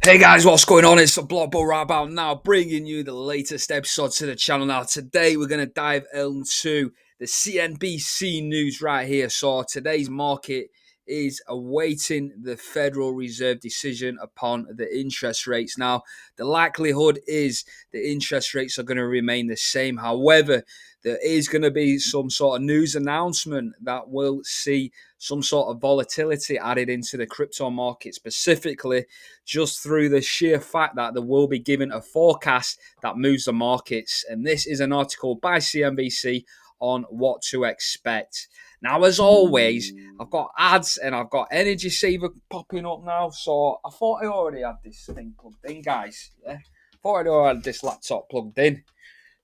Hey guys, what's going on? It's the Block Bull right about now, bringing you the latest episode to the channel. Now, today we're going to dive into the CNBC news right here. So, today's market is awaiting the Federal Reserve decision upon the interest rates. Now, the likelihood is the interest rates are going to remain the same. However, there is going to be some sort of news announcement that will see some sort of volatility added into the crypto market, specifically just through the sheer fact that they will be given a forecast that moves the markets. And this is an article by CNBC on what to expect. Now, as always, I've got ads and I've got Energy Saver popping up now. So I thought I already had this thing plugged in, guys. Yeah, thought I already had this laptop plugged in.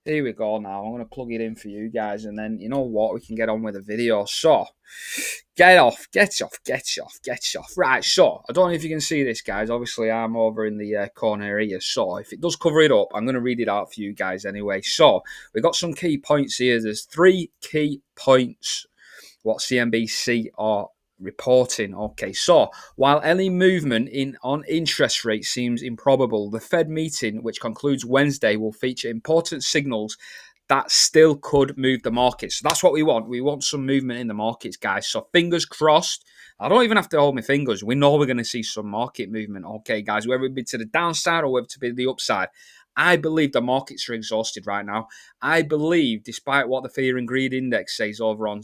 Here we go now. I'm going to plug it in for you guys. And then, you know what? We can get on with the video. So, get off. Right, so, I don't know if you can see this, guys. Obviously, I'm over in the corner here. So, if it does cover it up, I'm going to read it out for you guys anyway. So, we've got some key points here. There's 3 key points what CNBC are reporting. Okay, so while any movement on interest rates seems improbable, the Fed meeting, which concludes Wednesday, will feature important signals that still could move the market. So that's what we want. We want some movement in the markets, guys. So fingers crossed. I don't even have to hold my fingers. We know we're going to see some market movement. Okay, guys, whether it be to the downside or whether it be the upside. I believe the markets are exhausted right now. I believe, despite what the fear and greed index says over on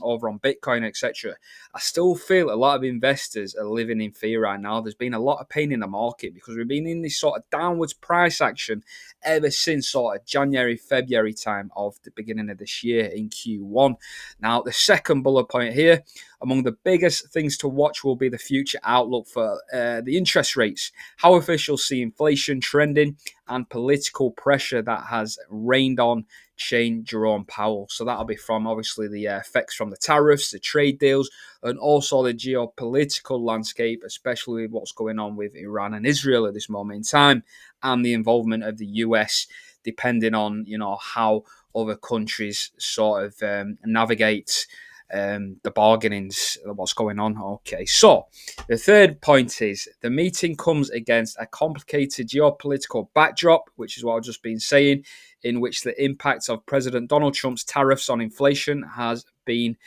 over on Bitcoin, etc., I still feel a lot of investors are living in fear right now. There's been a lot of pain in the market because we've been in this sort of downwards price action ever since sort of January, February time of the beginning of this year in Q1. Now, the second bullet point here, among the biggest things to watch will be the future outlook for the interest rates, how officials see inflation trending, and political pressure that has rained on Chain Jerome Powell. So that'll be from obviously the effects from the tariffs, the trade deals, and also the geopolitical landscape, especially with what's going on with Iran and Israel at this moment in time, and the involvement of the US, depending on, you know, how other countries sort of navigate the bargainings, what's going on. Okay, so the third point is the meeting comes against a complicated geopolitical backdrop, which is what I've just been saying, in which the impact of President Donald Trump's tariffs on inflation has been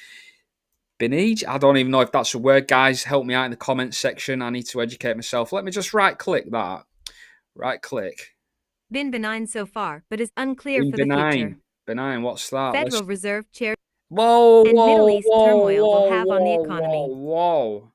besieged. I don't even know if that's a word, guys. Help me out in the comments section. I need to educate myself. Let me just right click that. Right click. Been benign so far, but is unclear Been for the future. Benign. What's that? Federal Reserve Chair Whoa, and Middle whoa, East whoa, turmoil will whoa, have on the whoa, economy. whoa.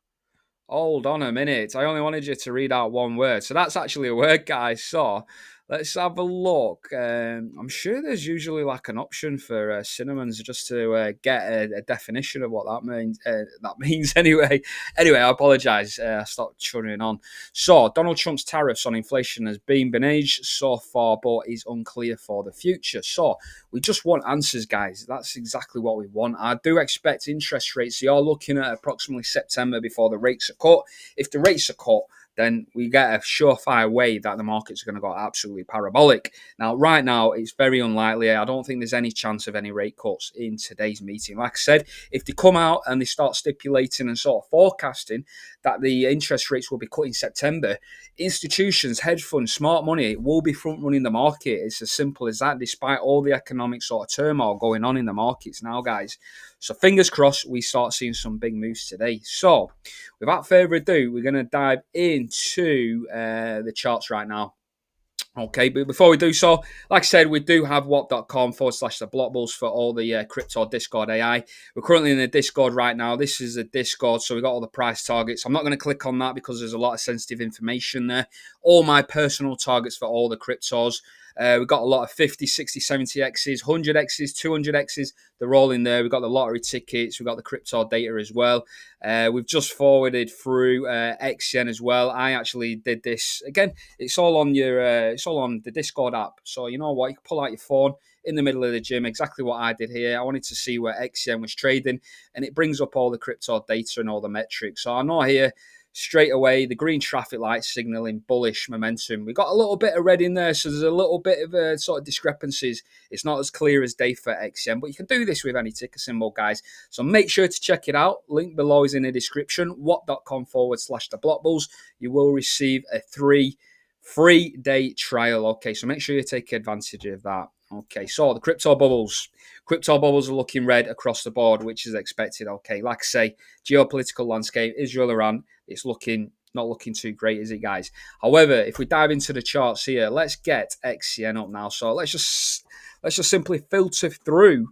Hold on a minute. I only wanted you to read out one word. So that's actually a word, guys. So let's have a look. I'm sure there's usually like an option for cinnamons just to get a definition of what that means. That means anyway. Anyway, I apologise. I stopped churning on. So Donald Trump's tariffs on inflation has been besieged so far, but is unclear for the future. So we just want answers, guys. That's exactly what we want. I do expect interest rates. So you're looking at approximately September before the rates are cut. If the rates are cut, then we get a surefire way that the markets are going to go absolutely parabolic. Now, right now, it's very unlikely. I don't think there's any chance of any rate cuts in today's meeting. Like I said, if they come out and they start stipulating and sort of forecasting that the interest rates will be cut in September, institutions, hedge funds, smart money will be front-running the market. It's as simple as that, despite all the economic sort of turmoil going on in the markets now, guys. So fingers crossed we start seeing some big moves today. So without further ado, we're going to dive into the charts right now. Okay, but before we do so, like I said, we do have what.com/the block bulls for all the crypto Discord AI. We're currently in the Discord right now. This is a Discord, so we've got all the price targets. I'm not going to click on that because there's a lot of sensitive information there. All my personal targets for all the cryptos. We've got a lot of 50, 60, 70 X's, 100 X's, 200 X's. They're all in there. We've got the lottery tickets. We've got the crypto data as well. We've just forwarded through Xcn as well. I actually did this. Again, it's all on it's all on the Discord app. So you know what? You can pull out your phone in the middle of the gym, exactly what I did here. I wanted to see where Xcn was trading, and it brings up all the crypto data and all the metrics. So I know here straight away, the green traffic light signaling bullish momentum. We got a little bit of red in there, so there's a little bit of sort of discrepancies. It's not as clear as day for XCN, but you can do this with any ticker symbol, guys. So make sure to check it out. Link below is in the description. What.com/the block bulls. You will receive a 3-day trial. Okay, so make sure you take advantage of that. Okay, so the crypto bubbles. Crypto bubbles are looking red across the board, which is expected. Okay, like I say, geopolitical landscape, Israel, Iran, it's not looking too great, is it, guys? However, if we dive into the charts here, let's get XCN up now. So let's just simply filter through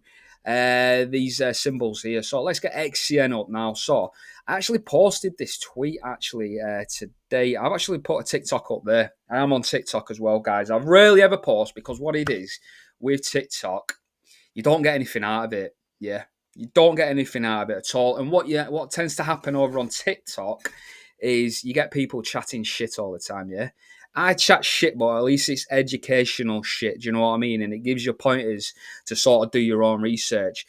these symbols here. So let's get XCN up now. So I actually posted this tweet today. I've actually put a TikTok up there. I am on TikTok as well, guys. I've rarely ever post because what it is with TikTok, you don't get anything out of it. Yeah, you don't get anything out of it at all. And what tends to happen over on TikTok is you get people chatting shit all the time. Yeah, I chat shit, but at least it's educational shit. Do you know what I mean? And it gives you pointers to sort of do your own research.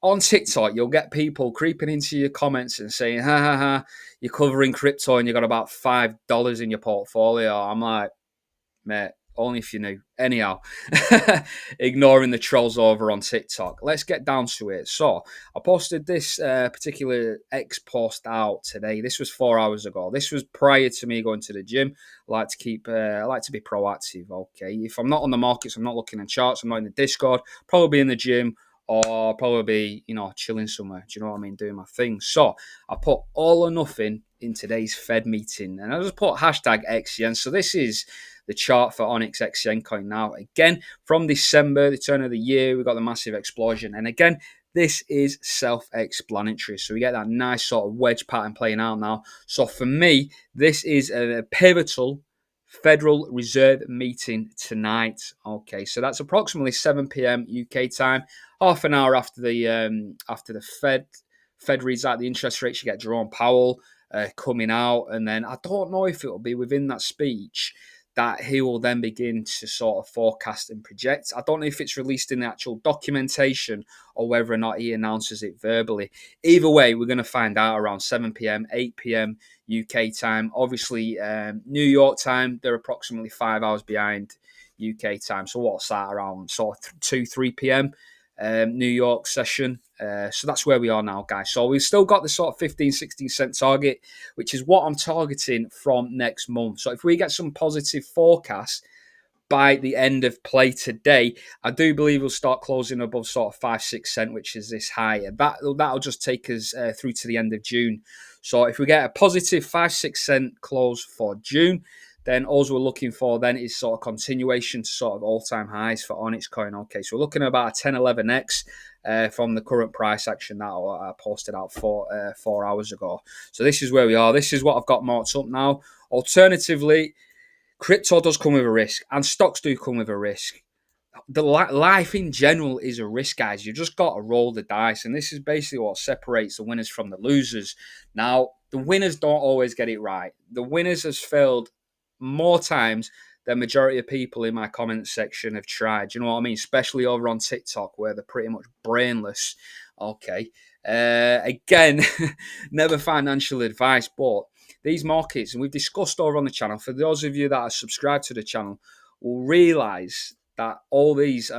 On TikTok, you'll get people creeping into your comments and saying, ha ha ha, you're covering crypto and you got about $5 in your portfolio. I'm like, mate, only if you knew. Anyhow, ignoring the trolls over on TikTok. Let's get down to it. So I posted this particular X post out today. This was 4 hours ago. This was prior to me going to the gym. I like to be proactive. Okay, if I'm not on the markets, I'm not looking at charts. I'm not in the Discord. Probably in the gym. Or probably, chilling somewhere. Do you know what I mean? Doing my thing. So I put all or nothing in today's Fed meeting. And I just put hashtag XCN. So this is the chart for Onyx Xcn coin now. Again, from December, the turn of the year, we got the massive explosion. And again, this is self-explanatory. So we get that nice sort of wedge pattern playing out now. So for me, this is a pivotal Federal Reserve meeting tonight. Okay, so that's approximately 7 p.m. UK time, half an hour after the Fed reads out the interest rates. You get Jerome Powell coming out, and then I don't know if it will be within that speech that he will then begin to sort of forecast and project. I don't know if it's released in the actual documentation or whether or not he announces it verbally. Either way, we're going to find out around 7 p.m., 8 p.m. UK time. Obviously, New York time, they're approximately 5 hours behind UK time. So what's that, around sort of 2, 3 p.m. New York session. So that's where we are now, guys. So we've still got the sort of 15, 16 cent target, which is what I'm targeting from next month. So if we get some positive forecasts by the end of play today, I do believe we'll start closing above sort of 5, 6 cent, which is this high. That'll just take us through to the end of June. So if we get a positive 5, 6 cent close for June, then all we're looking for then is sort of continuation to sort of all-time highs for Onyxcoin. Okay, so we're looking at about a 10, 11x from the current price action that I posted out 4 hours ago. So this is where we are. This is what I've got marked up now. Alternatively, crypto does come with a risk, and stocks do come with a risk. The life in general is a risk, guys. You just got to roll the dice, and this is basically what separates the winners from the losers. Now, the winners don't always get it right. The winners has failed more times than majority of people in my comment section have tried. You know what I mean? Especially over on TikTok, where they're pretty much brainless. Okay. Again, never financial advice, but these markets, and we've discussed over on the channel, for those of you that are subscribed to the channel, will realize that all these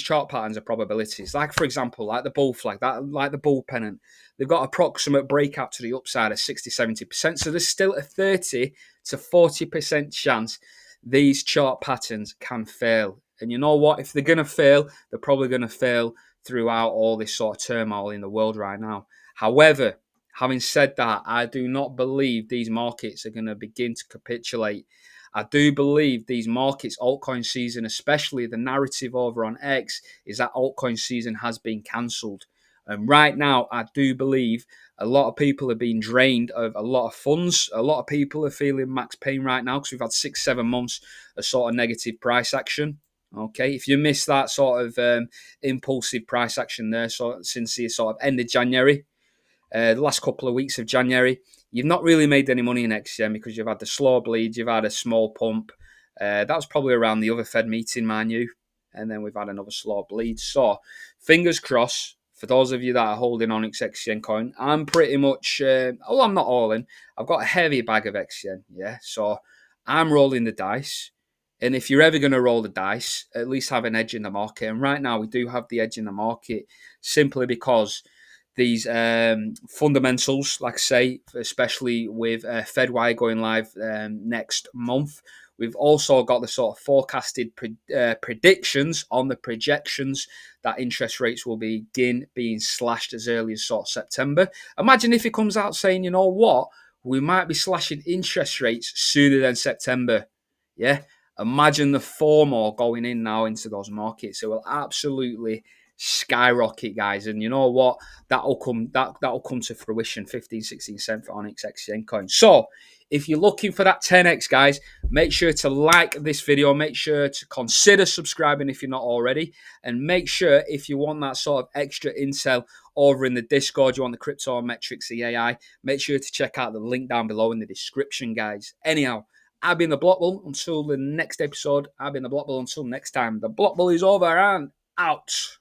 chart patterns are probabilities. Like, for example, like the bull flag, like the bull pennant, they've got approximate breakout to the upside of 60, 70%. So there's still a 30 to 40% chance these chart patterns can fail. And you know what? If they're going to fail, they're probably going to fail throughout all this sort of turmoil in the world right now. However, having said that, I do not believe these markets are going to begin to capitulate. I do believe these markets, altcoin season, especially the narrative over on X, is that altcoin season has been cancelled. And right now, I do believe a lot of people are being drained of a lot of funds. A lot of people are feeling max pain right now because we've had 6, 7 months of sort of negative price action. Okay, if you miss that sort of impulsive price action there, so since the sort of end of January, the last couple of weeks of January, you've not really made any money in XCM because you've had the slow bleed, you've had a small pump. That was probably around the other Fed meeting, mind you. And then we've had another slow bleed. So, fingers crossed For those of you that are holding Onyx Xcn coin, I'm pretty much, I'm not all in. I've got a heavy bag of Xcn, yeah. So I'm rolling the dice. And if you're ever going to roll the dice, at least have an edge in the market. And right now, we do have the edge in the market simply because these fundamentals, like I say, especially with FedWire going live next month. We've also got the sort of forecasted predictions on the projections that interest rates will begin being slashed as early as sort of September. Imagine if it comes out saying, you know what, we might be slashing interest rates sooner than September. Yeah. Imagine the FOMO going in now into those markets. It will absolutely skyrocket, guys. And you know what? That'll come to fruition. 15, 16 cents for Onyx Xcn coin. So if you're looking for that 10x, guys, make sure to like this video. Make sure to consider subscribing if you're not already. And make sure, if you want that sort of extra intel over in the Discord, you want the crypto metrics, the AI, make sure to check out the link down below in the description, guys. Anyhow, I've been the Block Bull. Until the next episode, I've been the Block Bull. Until next time, the Block Bull is over and out.